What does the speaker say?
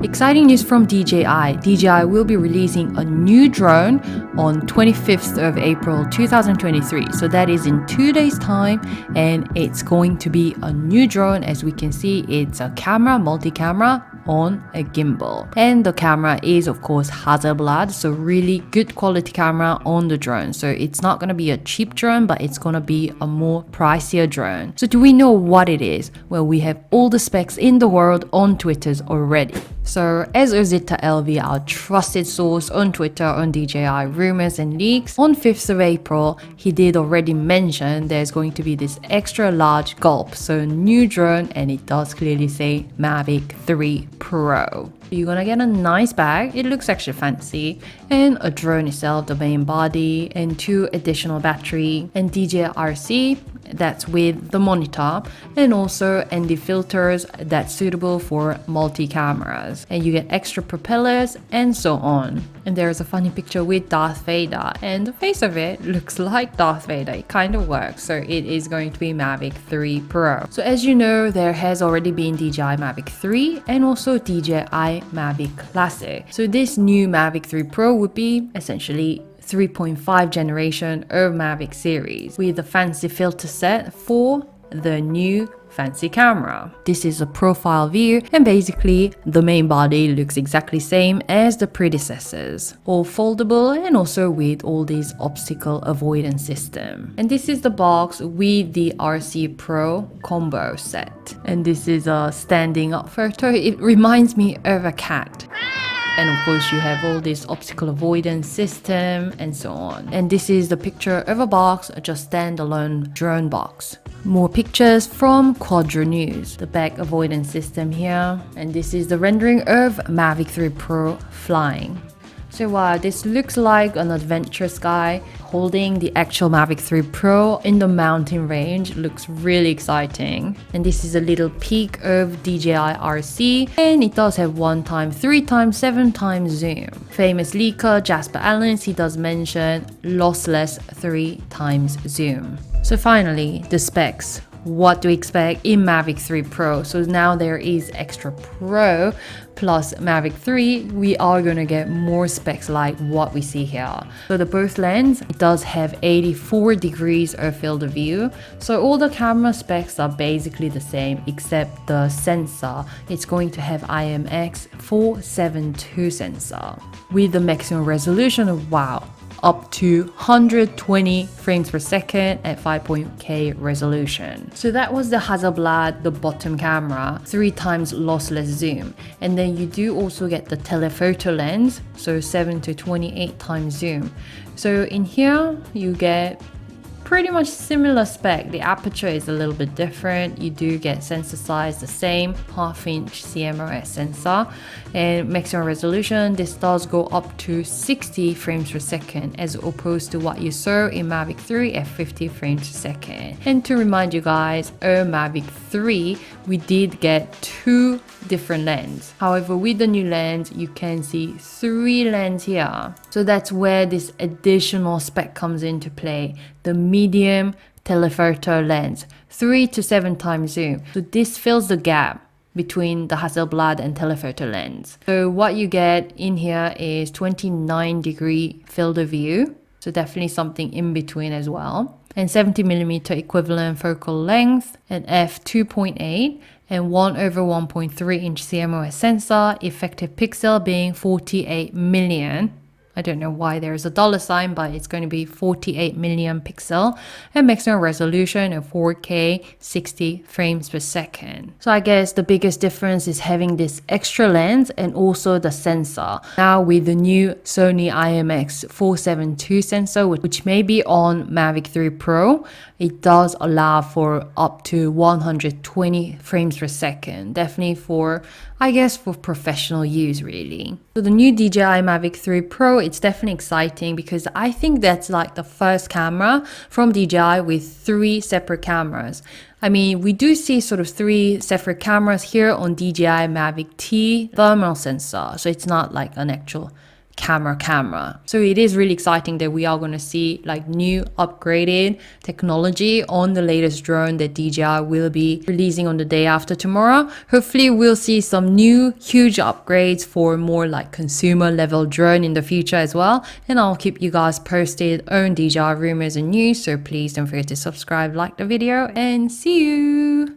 Exciting news from DJI. DJI will be releasing a new drone on 25th of April 2023. So that is in 2 days time, and it's going to be a new drone. As we can see, it's a camera, multi-camera on a gimbal, and the camera is of course Hasselblad, so really good quality camera on the drone. So it's not going to be a cheap drone, but it's going to be a more pricier drone. So do we know what it is? Well, we have all the specs in the world on Twitter already. So as Ozita LV, our trusted source on Twitter on DJI rumors and leaks, on 5th of April, he did already mention there's going to be this extra large gulp, so new drone, and it does clearly say Mavic 3 Pro. You're gonna get a nice bag, it looks actually fancy, and a drone itself, the main body, and 2 additional battery, and DJI RC that's with the monitor, and also ND filters that's suitable for multi-cameras, and you get extra propellers and so on. And there's a funny picture with Darth Vader, and the face of it looks like Darth Vader. It kind of works, so it is going to be Mavic 3 Pro. So as you know, there has already been DJI Mavic 3 and also DJI Mavic Classic. So this new Mavic 3 Pro would be essentially 3.5 generation of Mavic series with a fancy filter set for the new fancy camera. This is a profile view, and basically the main body looks exactly same as the predecessors, all foldable and also with all these obstacle avoidance system. And this is the box with the RC Pro combo set, and this is a standing up photo. It reminds me of a cat. And of course you have all this obstacle avoidance system and so on. And this is the picture of a box, just standalone drone box. More pictures from Quadro News. The back avoidance system here. And this is the rendering of Mavic 3 Pro flying. So wow, this looks like an adventurous guy holding the actual Mavic 3 Pro in the mountain range. Looks really exciting. And this is a little peek of DJI RC, and it does have 1x, 3x, 7x zoom. Famous leaker Jasper Allens, he does mention lossless 3x zoom. So finally, the specs. What do we expect in Mavic 3 Pro? So now there is Extra Pro plus Mavic 3. We are going to get more specs like what we see here. So the both lens, it does have 84 degrees of field of view. So all the camera specs are basically the same except the sensor. It's going to have IMX472 sensor with the maximum resolution of wow, up to 120 frames per second at 5.K resolution. So that was the Hasselblad, the bottom camera, 3x lossless zoom. And then you do also get the telephoto lens, so 7 to 28x zoom. So in here you get pretty much similar spec. The aperture is a little bit different. You do get sensor size the same, 1/2 inch CMOS sensor, and maximum resolution. This does go up to 60 frames per second as opposed to what you saw in Mavic 3 at 50 frames per second. And to remind you guys, on Mavic 3 we did get 2 different lenses. However, with the new lens you can see 3 lenses here. So that's where this additional spec comes into play. The medium telephoto lens, 3 to 7x zoom. So this fills the gap between the Hasselblad and telephoto lens. So what you get in here is 29-degree field of view. So definitely something in between as well. And 70mm equivalent focal length, an f2.8, and 1/1.3 inch CMOS sensor, effective pixel being 48 million. I don't know why there's a $sign, but it's going to be 48 million pixel, and maximum resolution of 4K 60 frames per second. So I guess the biggest difference is having this extra lens and also the sensor. Now with the new Sony IMX472 sensor, which may be on Mavic 3 Pro, it does allow for up to 120 frames per second. Definitely for, I guess, for professional use really. So the new DJI Mavic 3 Pro, it's definitely exciting because I think that's like the first camera from DJI with 3 separate cameras. I mean, we do see sort of 3 separate cameras here on DJI Mavic T thermal sensor. So it's not like an actual camera. So it is really exciting that we are going to see like new upgraded technology on the latest drone that DJI will be releasing on the day after tomorrow. Hopefully we'll see some new huge upgrades for more like consumer level drone in the future as well, and I'll keep you guys posted on DJI rumors and news. So please don't forget to subscribe, like the video, and see you.